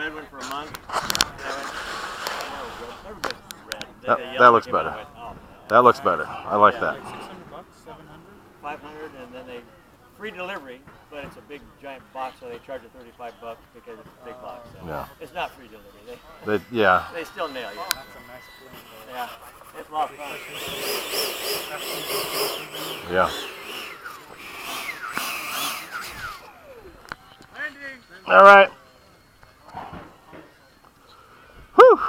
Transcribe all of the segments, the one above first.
red one for a month. That looks better. That looks better. I like that. Like 600 bucks, 700. 500, and then they free delivery, but it's a big giant box, so they charge you 35 bucks because it's a big box. So Yeah. it's not free delivery. Yeah. They still nail you. That's a nice plane. Yeah, it's a lot of fun. Yeah. All right. Whew.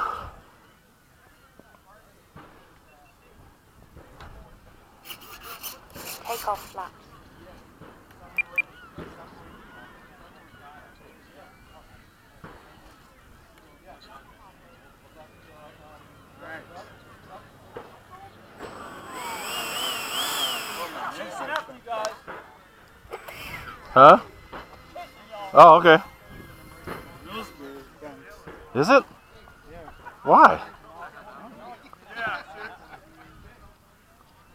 Take off flaps. Huh? Oh, okay. Is it? Why?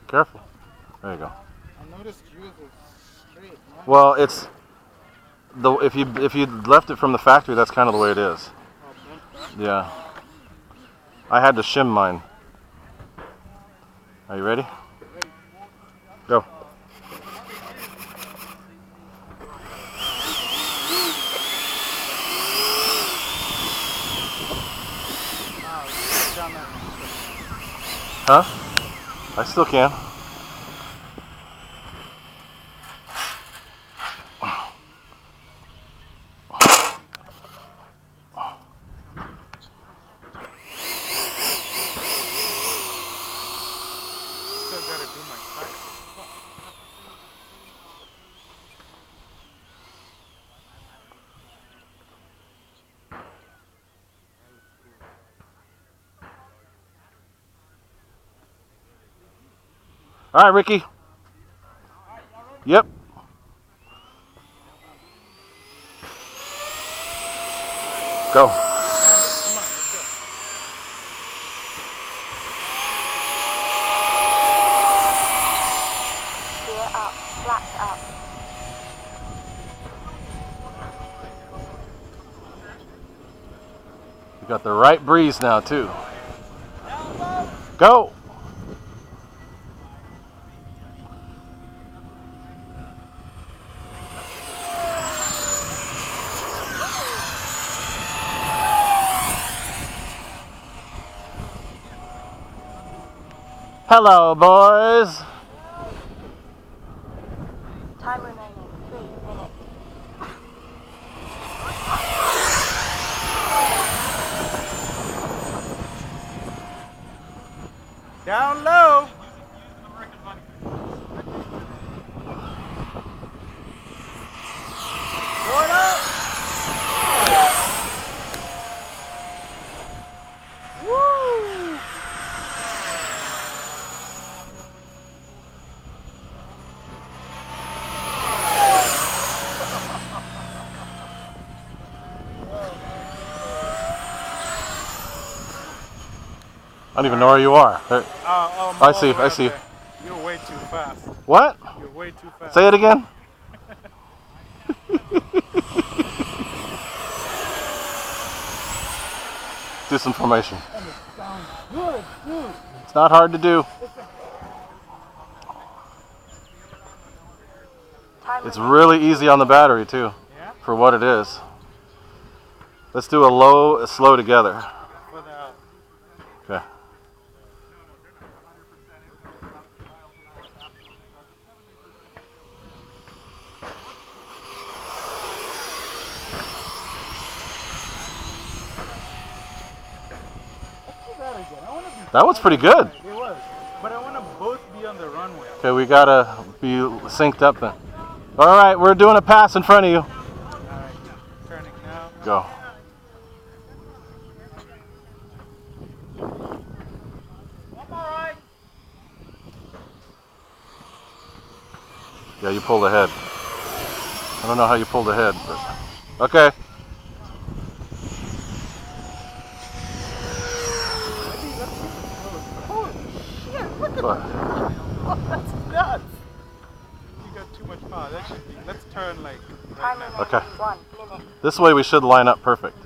Careful. There you go. I noticed yours is straight. Well, it's the if you left it from the factory, that's kind of the way it is. Yeah. I had to shim mine. Are you ready? Go. Huh? I still can. Still gotta do my practice. All right, Ricky. Yep. Go. Gear up, flaps up. You got the right breeze now, too. Go. Hello, boys. Time remaining 3 minutes. Down low. Going up. Woo! I don't even know where you are. There- I see, I see. You're way too fast. What? You're way too fast. Say it again. Do some formation. Good, dude. It's not hard to do. Time It's really easy on the battery too, Yeah? for what it is. Let's do a low, a slow together. For the Okay. That was pretty good. It was. But I want to both be on the runway. Okay, we gotta be synced up then. All right, we're doing a pass in front of you. Alright, turning now. Go. Yeah, you pulled ahead. I don't know how you pulled ahead, but okay. What? That's nuts. You got too much power. That should be. Let's turn like right Time now. remaining Okay. 1 minute. This way we should line up perfect.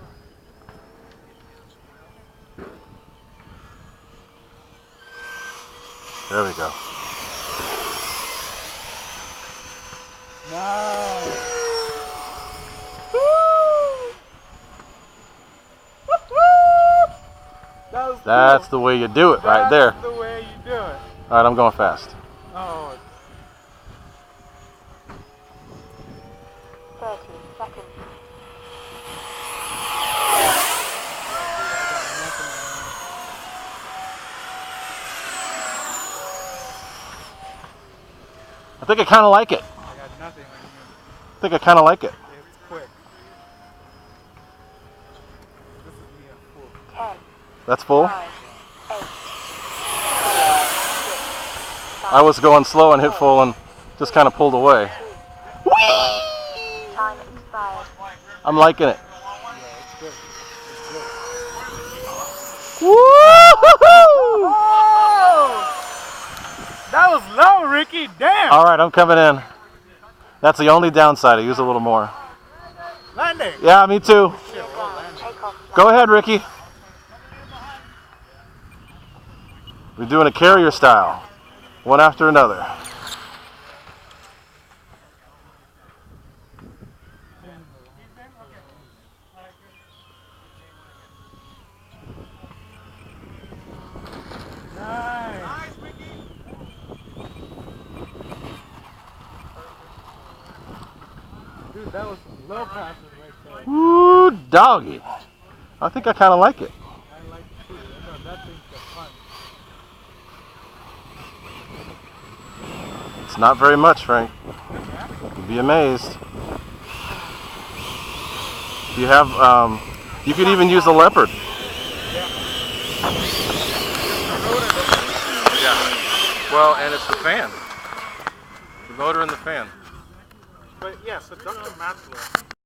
There we go. Nice. That's the way you do it right there. That's the way you do it. All right, I'm going fast. Oh. 30 seconds. I think I kind of like it. I got nothing on you. I think I kind of like it. It's quick. This is me at full. 10, That's full. 9, 8, 6, I was going slow and hit full and just kind of pulled away. 2, 1. Time expired. I'm liking it. Yeah, it's good. It's good. Woo-hoo-hoo! Oh! That was low, Ricky. Damn. All right, I'm coming in. That's the only downside. I use a little more. Landing. Yeah, me too. Gear down. Take off. Go ahead, Ricky. We're doing a carrier style, one after another. Nice. Dude, that was some low passes right there. Woo, doggy. I think I kind of like it. I like it too. I know that thing's got fun. It's not very much, Frank. You'd be amazed. You have, you could even use the leopard. Yeah. Well, and it's the fan. The motor and the fan. But yeah, so Dr. Matzler